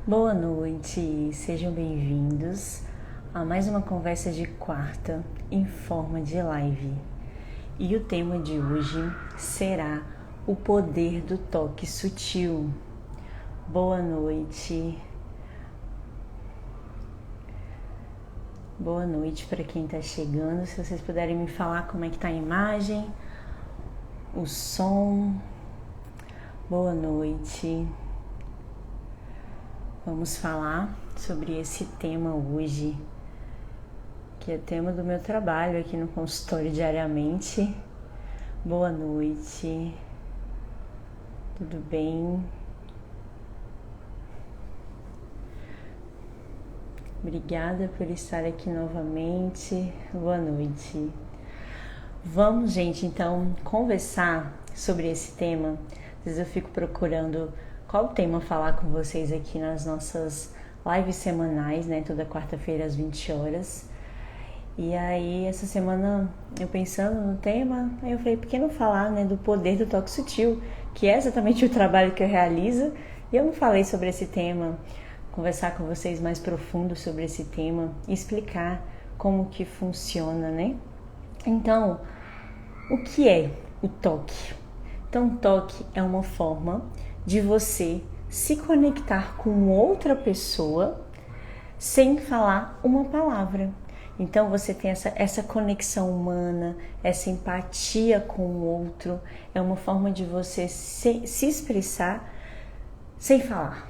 Boa noite, sejam bem-vindos a mais uma conversa de quarta em forma de live. E o tema de hoje será o poder do toque sutil. Boa noite. Boa noite para quem está chegando. Se vocês puderem me falar como é que está a imagem, o som. Boa noite. Vamos falar sobre esse tema hoje, que é tema do meu trabalho aqui no consultório diariamente. Boa noite. Tudo bem? Obrigada por estar aqui novamente. Boa noite. Vamos, gente, então conversar sobre esse tema. Às vezes eu fico procurando qual tema falar com vocês aqui nas nossas lives semanais, né? Toda quarta-feira às 20 horas. E aí, essa semana, eu pensando no tema, aí eu falei, por que não falar, né, do poder do toque sutil, que é exatamente o trabalho que eu realizo, e eu não falei sobre esse tema, conversar com vocês mais profundo sobre esse tema, explicar como que funciona, né? Então, o que é o toque? Então, o toque é uma forma de você se conectar com outra pessoa sem falar uma palavra. Então você tem essa conexão humana, essa empatia com o outro, é uma forma de você se expressar sem falar.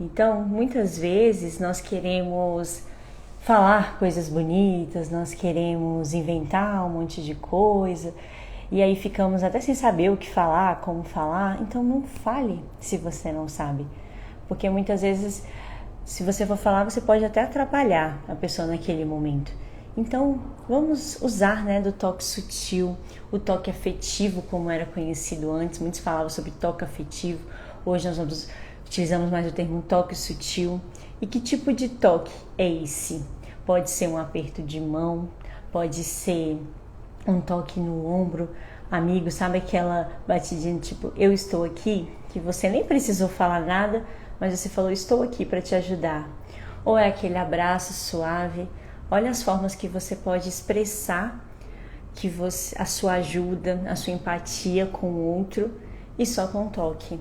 Então, muitas vezes nós queremos falar coisas bonitas, nós queremos inventar um monte de coisa, e aí ficamos até sem saber o que falar, como falar. Então não fale se você não sabe, porque muitas vezes, se você for falar, você pode até atrapalhar a pessoa naquele momento. Então vamos usar, né, do toque sutil, o toque afetivo, como era conhecido antes. Muitos falavam sobre toque afetivo, hoje nós utilizamos mais o termo toque sutil. E que tipo de toque é esse? Pode ser um aperto de mão, pode ser um toque no ombro. Amigo, sabe aquela batidinha tipo, eu estou aqui? Que você nem precisou falar nada, mas você falou, estou aqui para te ajudar. Ou é aquele abraço suave. Olha as formas que você pode expressar a sua ajuda, a sua empatia com o outro, e só com o toque.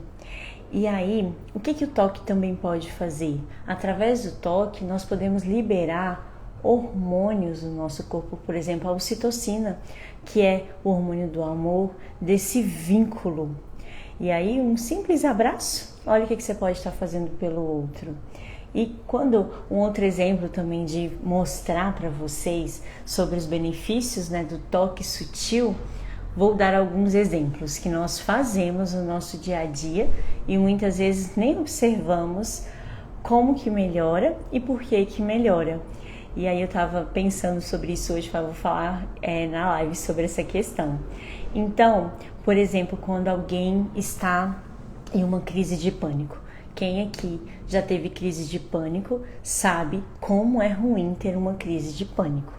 E aí, o que o toque também pode fazer? Através do toque, nós podemos liberar hormônios no nosso corpo, por exemplo, a ocitocina, que é o hormônio do amor, desse vínculo. E aí, um simples abraço, olha o que você pode estar fazendo pelo outro. E um outro exemplo também de mostrar para vocês sobre os benefícios, né, do toque sutil, vou dar alguns exemplos que nós fazemos no nosso dia a dia e muitas vezes nem observamos como que melhora e por que que melhora. E aí eu estava pensando sobre isso hoje, vou falar na live sobre essa questão. Então, por exemplo, quando alguém está em uma crise de pânico. Quem aqui já teve crise de pânico sabe como é ruim ter uma crise de pânico.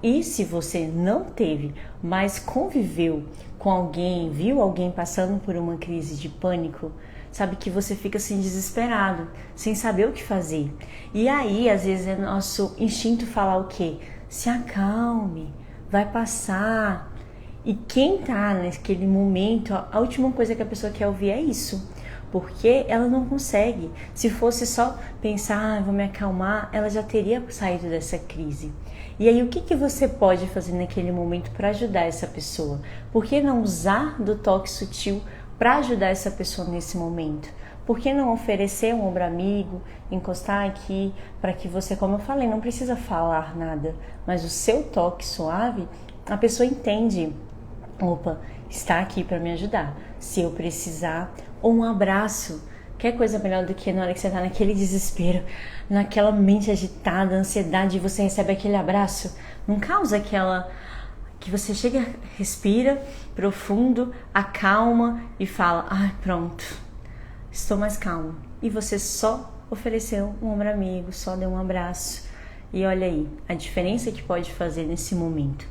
E se você não teve, mas conviveu com alguém, viu alguém passando por uma crise de pânico, sabe que você fica assim desesperado, sem saber o que fazer. E aí, às vezes, é nosso instinto falar o quê? Se acalme, vai passar. E quem tá naquele momento, a última coisa que a pessoa quer ouvir é isso. Porque ela não consegue. Se fosse só pensar, vou me acalmar, ela já teria saído dessa crise. E aí, o que você pode fazer naquele momento para ajudar essa pessoa? Por que não usar do toque sutil para ajudar essa pessoa nesse momento? Por que não oferecer um ombro amigo, encostar aqui, para que você, como eu falei, não precisa falar nada, mas o seu toque suave, a pessoa entende, opa, está aqui para me ajudar. Se eu precisar, ou um abraço. Quer coisa melhor do que na hora que você está naquele desespero, naquela mente agitada, ansiedade, e você recebe aquele abraço? Não causa aquela que você chega, respira profundo, acalma e fala, ai, pronto, estou mais calmo. E você só ofereceu um ombro amigo, só deu um abraço. E olha aí, a diferença que pode fazer nesse momento.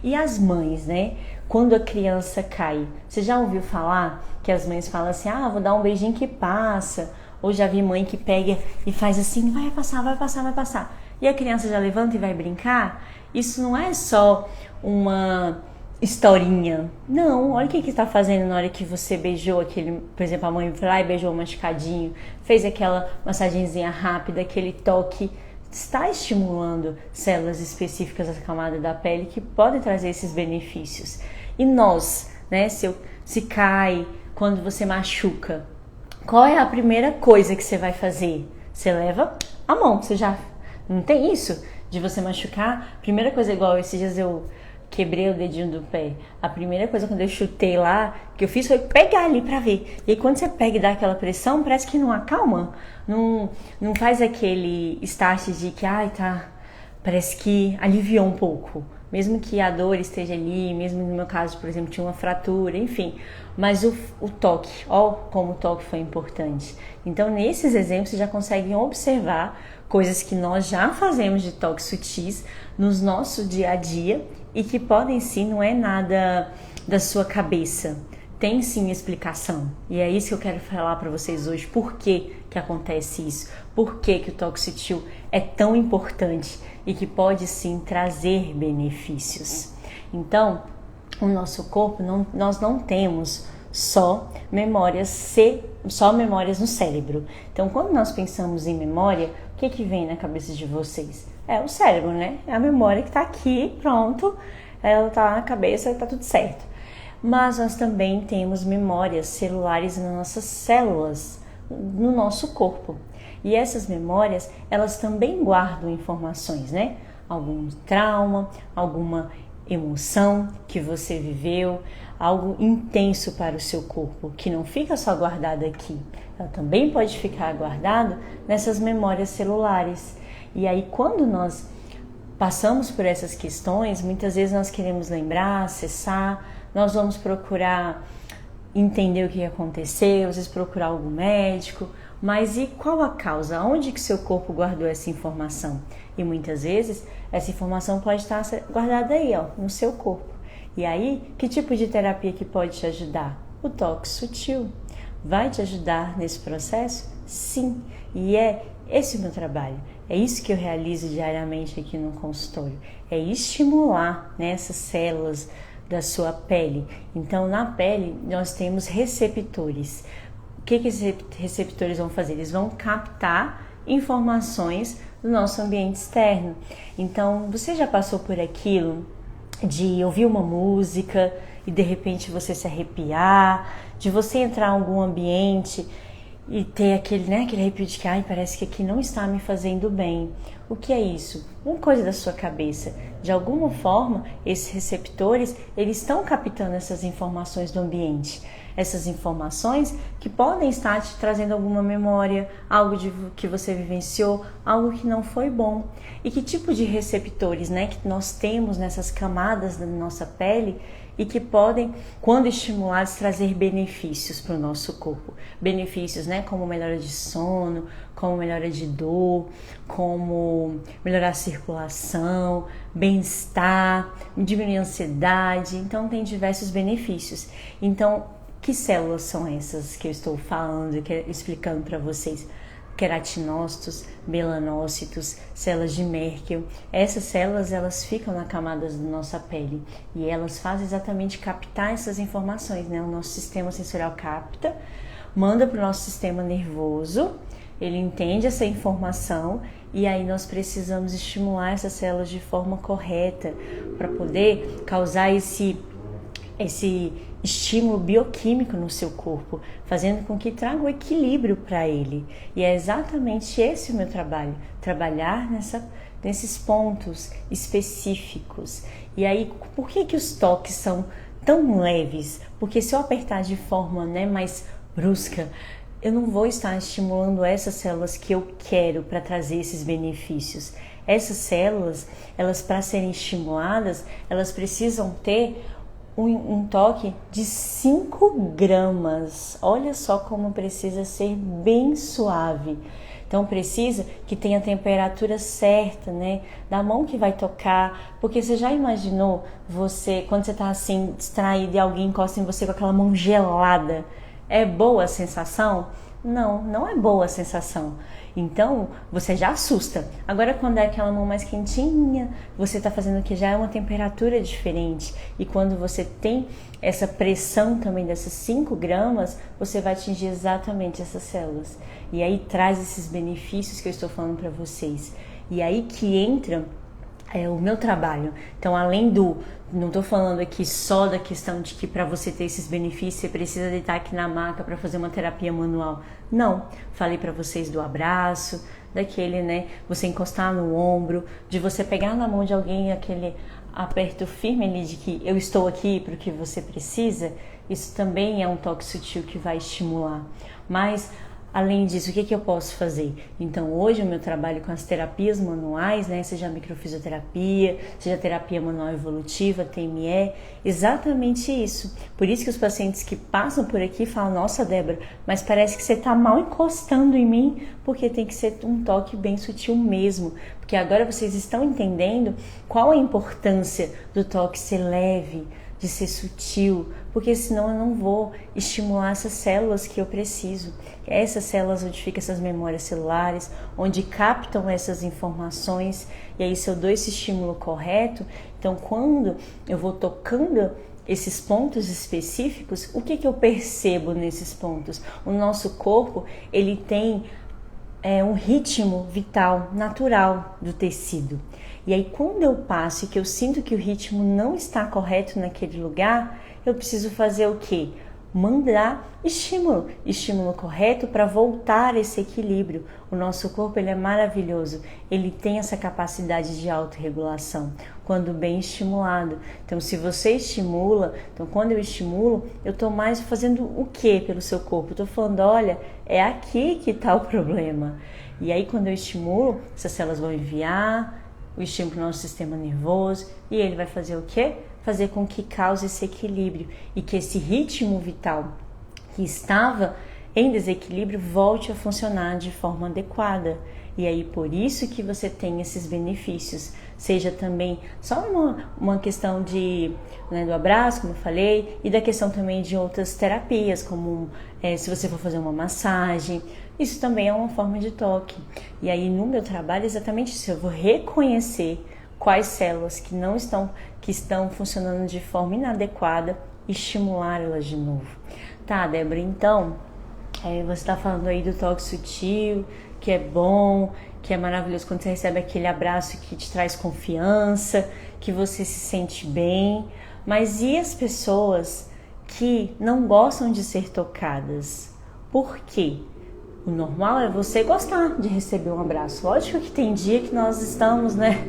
E as mães, né? Quando a criança cai, você já ouviu falar que as mães falam assim, vou dar um beijinho que passa, Ou já vi mãe que pega e faz assim, vai passar, vai passar, vai passar. E a criança já levanta e vai brincar. Isso não é só uma historinha. Não, olha o que está fazendo na hora que você beijou aquele, por exemplo, a mãe foi lá e beijou o machucadinho, fez aquela massagenzinha rápida, aquele toque, está estimulando células específicas da camada da pele que podem trazer esses benefícios. E nós, né, se cai, quando você machuca, qual é a primeira coisa que você vai fazer? Você leva a mão, você já não tem isso de você machucar? Primeira coisa, igual esses dias eu quebrei o dedinho do pé. A primeira coisa quando eu chutei lá, que eu fiz foi pegar ali pra ver. E aí quando você pega e dá aquela pressão, parece que não acalma, não faz aquele start de que, parece que aliviou um pouco. Mesmo que a dor esteja ali, mesmo no meu caso, por exemplo, tinha uma fratura, enfim. Mas o toque, ó como o toque foi importante. Então, nesses exemplos, vocês já conseguem observar coisas que nós já fazemos de toques sutis no nosso dia a dia e que podem sim, não é nada da sua cabeça. Tem sim explicação. E é isso que eu quero falar para vocês hoje. Por que acontece isso? Por que o toque sutil é tão importante e que pode sim trazer benefícios? Então, o nosso corpo, nós não temos só memórias no cérebro. Então, quando nós pensamos em memória, o que vem na cabeça de vocês? É o cérebro, né? É a memória que está aqui, pronto, ela está na cabeça, está tudo certo. Mas nós também temos memórias celulares nas nossas células, no nosso corpo. E essas memórias, elas também guardam informações, né? Algum trauma, alguma emoção que você viveu, algo intenso para o seu corpo, que não fica só guardado aqui. Ela também pode ficar guardado nessas memórias celulares. E aí, quando nós passamos por essas questões, muitas vezes nós queremos lembrar, acessar, nós vamos procurar entender o que aconteceu, às vezes procurar algum médico, mas e qual a causa? Onde que seu corpo guardou essa informação? E muitas vezes essa informação pode estar guardada aí, ó, no seu corpo. E aí, que tipo de terapia que pode te ajudar? O toque sutil. Vai te ajudar nesse processo? Sim, e é esse o meu trabalho. É isso que eu realizo diariamente aqui no consultório. É estimular, né, essas células da sua pele. Então, na pele, nós temos receptores. O que esses receptores vão fazer? Eles vão captar informações do nosso ambiente externo. Então, você já passou por aquilo de ouvir uma música e de repente você se arrepiar, de você entrar em algum ambiente e ter aquele arrepio de que parece que aqui não está me fazendo bem. O que é isso? Uma coisa da sua cabeça. De alguma forma, esses receptores, eles estão captando essas informações do ambiente. Essas informações que podem estar te trazendo alguma memória, algo que você vivenciou, algo que não foi bom. E que tipo de receptores, né, que nós temos nessas camadas da nossa pele e que podem, quando estimulados, trazer benefícios para o nosso corpo. Benefícios, né, como melhora de sono, como melhora de dor, como melhorar a circulação, bem-estar, diminuir a ansiedade. Então, tem diversos benefícios. Então, que células são essas que eu estou falando, explicando para vocês? Queratinócitos, melanócitos, células de Merkel. Essas células, elas ficam na camada da nossa pele e elas fazem exatamente captar essas informações, né? O nosso sistema sensorial capta, manda para o nosso sistema nervoso, ele entende essa informação e aí nós precisamos estimular essas células de forma correta para poder causar esse estímulo bioquímico no seu corpo, fazendo com que traga o equilíbrio para ele. E é exatamente esse o meu trabalho, trabalhar nesses pontos específicos. E aí, por que os toques são tão leves? Porque se eu apertar de forma, né, mais brusca, eu não vou estar estimulando essas células que eu quero para trazer esses benefícios. Essas células, elas para serem estimuladas, elas precisam ter um toque de 5 gramas. Olha só como precisa ser bem suave. Então precisa que tenha a temperatura certa, né? Da mão que vai tocar. Porque você já imaginou você, quando você está assim, distraído e alguém encosta em você com aquela mão gelada? É boa a sensação? Não, não é boa a sensação. Então, você já assusta. Agora, quando é aquela mão mais quentinha, você está fazendo que já é uma temperatura diferente. E quando você tem essa pressão também dessas 5 gramas, você vai atingir exatamente essas células. E aí traz esses benefícios que eu estou falando para vocês. E aí que entra o meu trabalho. Então, além do... Não estou falando aqui só da questão de que para você ter esses benefícios você precisa deitar aqui na maca para fazer uma terapia manual. Não. Falei para vocês do abraço, daquele, né? Você encostar no ombro, de você pegar na mão de alguém aquele aperto firme ali de que eu estou aqui para o que você precisa. Isso também é um toque sutil que vai estimular. Mas... além disso, o que eu posso fazer? Então, hoje o meu trabalho com as terapias manuais, né, seja a microfisioterapia, seja a terapia manual evolutiva, TME, exatamente isso. Por isso que os pacientes que passam por aqui falam, nossa, Débora, mas parece que você está mal encostando em mim, porque tem que ser um toque bem sutil mesmo. Porque agora vocês estão entendendo qual a importância do toque ser leve, de ser sutil, porque senão eu não vou estimular essas células que eu preciso. Essas células onde ficam essas memórias celulares, onde captam essas informações, e aí se eu dou esse estímulo correto, então quando eu vou tocando esses pontos específicos, o que eu percebo nesses pontos? O nosso corpo, ele tem um ritmo vital, natural do tecido. E aí quando eu passo e que eu sinto que o ritmo não está correto naquele lugar, eu preciso fazer o quê? Mandar estímulo correto para voltar esse equilíbrio. O nosso corpo, ele é maravilhoso, ele tem essa capacidade de autorregulação quando bem estimulado. Então, se você estimula, então quando eu estimulo, eu estou mais fazendo o que pelo seu corpo? Estou falando, olha, é aqui que está o problema. E aí quando eu estimulo, essas células vão enviar o estímulo para o nosso sistema nervoso e ele vai fazer o quê? Fazer com que cause esse equilíbrio e que esse ritmo vital que estava em desequilíbrio volte a funcionar de forma adequada. E aí por isso que você tem esses benefícios, seja também só uma questão de, né, do abraço, como eu falei, e da questão também de outras terapias, como se você for fazer uma massagem, isso também é uma forma de toque. E aí no meu trabalho é exatamente isso, eu vou reconhecer quais células que estão funcionando de forma inadequada e estimular elas de novo. Tá, Débora, então, você está falando aí do toque sutil, que é bom, que é maravilhoso quando você recebe aquele abraço que te traz confiança, que você se sente bem, mas e as pessoas que não gostam de ser tocadas? Por quê? O normal é você gostar de receber um abraço. Lógico que tem dia que nós estamos, né,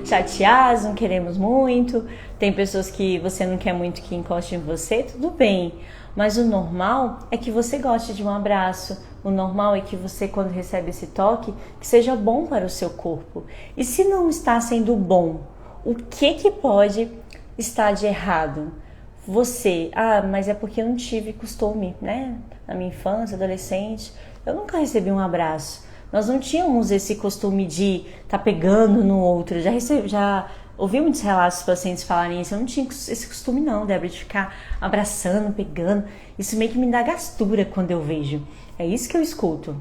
chateados, não queremos muito. Tem pessoas que você não quer muito que encostem em você, tudo bem. Mas o normal é que você goste de um abraço. O normal é que você, quando recebe esse toque, que seja bom para o seu corpo. E se não está sendo bom, o que pode estar de errado? Você, mas é porque eu não tive costume, né? Na minha infância, adolescente, eu nunca recebi um abraço. Nós não tínhamos esse costume de estar pegando no outro. Já ouvi muitos relatos dos pacientes falarem isso. Eu não tinha esse costume não, Débora, de ficar abraçando, pegando. Isso meio que me dá gastura quando eu vejo. É isso que eu escuto.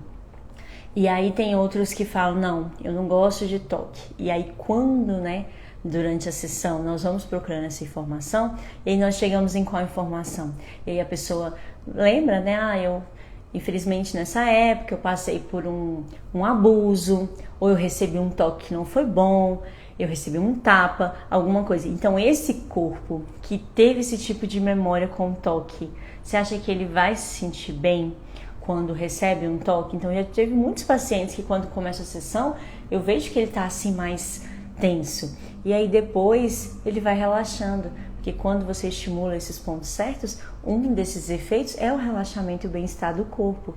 E aí tem outros que falam, não, eu não gosto de toque. E aí quando, né, durante a sessão nós vamos procurando essa informação, e aí nós chegamos em qual informação? E aí a pessoa lembra, né, eu infelizmente nessa época eu passei por um abuso, ou eu recebi um toque que não foi bom, eu recebi um tapa, alguma coisa. Então esse corpo que teve esse tipo de memória com toque, você acha que ele vai se sentir bem quando recebe um toque? Então já teve muitos pacientes que quando começa a sessão, eu vejo que ele tá assim mais tenso. E aí depois ele vai relaxando. Porque quando você estimula esses pontos certos, um desses efeitos é o relaxamento e o bem-estar do corpo.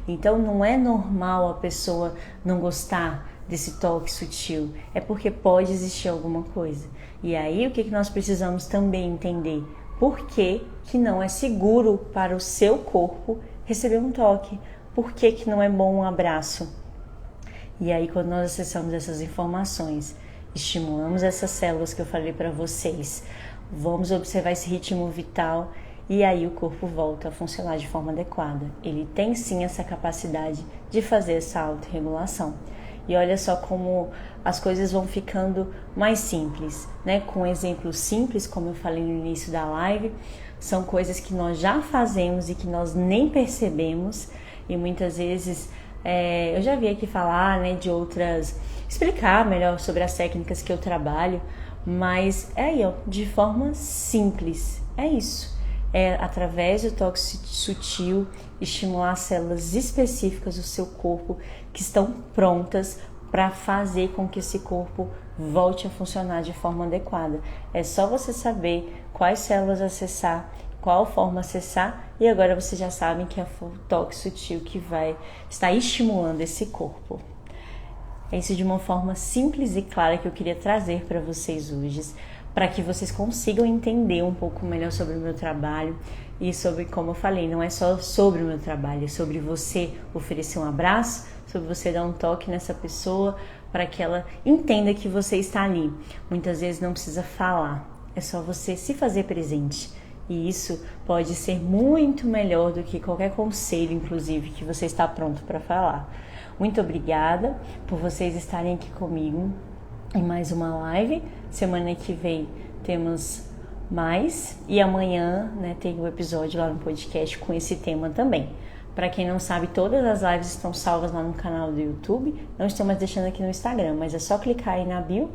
Então não é normal a pessoa não gostar desse toque sutil, é porque pode existir alguma coisa. E aí o que nós precisamos também entender? Por que não é seguro para o seu corpo receber um toque? Por que não é bom um abraço? E aí quando nós acessamos essas informações, estimulamos essas células que eu falei para vocês, vamos observar esse ritmo vital e aí o corpo volta a funcionar de forma adequada. Ele tem sim essa capacidade de fazer essa autorregulação. E olha só como as coisas vão ficando mais simples, né? Com exemplos simples, como eu falei no início da live, são coisas que nós já fazemos e que nós nem percebemos. E muitas vezes eu já vi aqui falar, né, de outras, explicar melhor sobre as técnicas que eu trabalho, mas aí, ó, de forma simples, é isso. É através do toque sutil, estimular células específicas do seu corpo que estão prontas para fazer com que esse corpo volte a funcionar de forma adequada. É só você saber quais células acessar, qual forma acessar, e agora vocês já sabem que é o toque sutil que vai estar estimulando esse corpo. É isso de uma forma simples e clara que eu queria trazer para vocês hoje, para que vocês consigam entender um pouco melhor sobre o meu trabalho e sobre, como eu falei, não é só sobre o meu trabalho, é sobre você oferecer um abraço, sobre você dar um toque nessa pessoa para que ela entenda que você está ali. Muitas vezes não precisa falar, é só você se fazer presente. E isso pode ser muito melhor do que qualquer conselho, inclusive, que você está pronto para falar. Muito obrigada por vocês estarem aqui comigo em mais uma live. Semana que vem temos mais e amanhã, né, tem um episódio lá no podcast com esse tema também. Para quem não sabe, todas as lives estão salvas lá no canal do YouTube. Não estou mais deixando aqui no Instagram, mas é só clicar aí na bio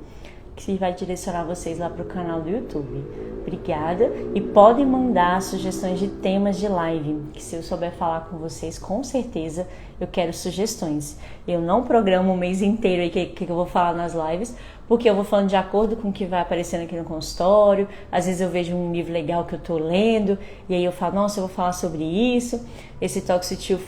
que vai direcionar vocês lá para o canal do YouTube. Obrigada, e podem mandar sugestões de temas de live, que se eu souber falar com vocês, com certeza eu quero sugestões. Eu não programo o mês inteiro aí que eu vou falar nas lives, porque eu vou falando de acordo com o que vai aparecendo aqui no consultório. Às vezes eu vejo um livro legal que eu tô lendo, e aí eu falo, nossa, eu vou falar sobre isso. Esse toque sutil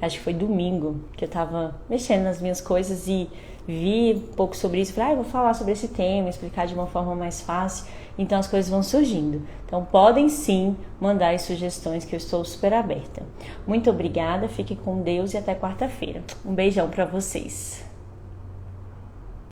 acho que foi domingo, que eu tava mexendo nas minhas coisas e vi um pouco sobre isso, falei, eu vou falar sobre esse tema, explicar de uma forma mais fácil, então as coisas vão surgindo. Então podem sim mandar as sugestões, que eu estou super aberta. Muito obrigada, fiquem com Deus e até quarta-feira. Um beijão para vocês.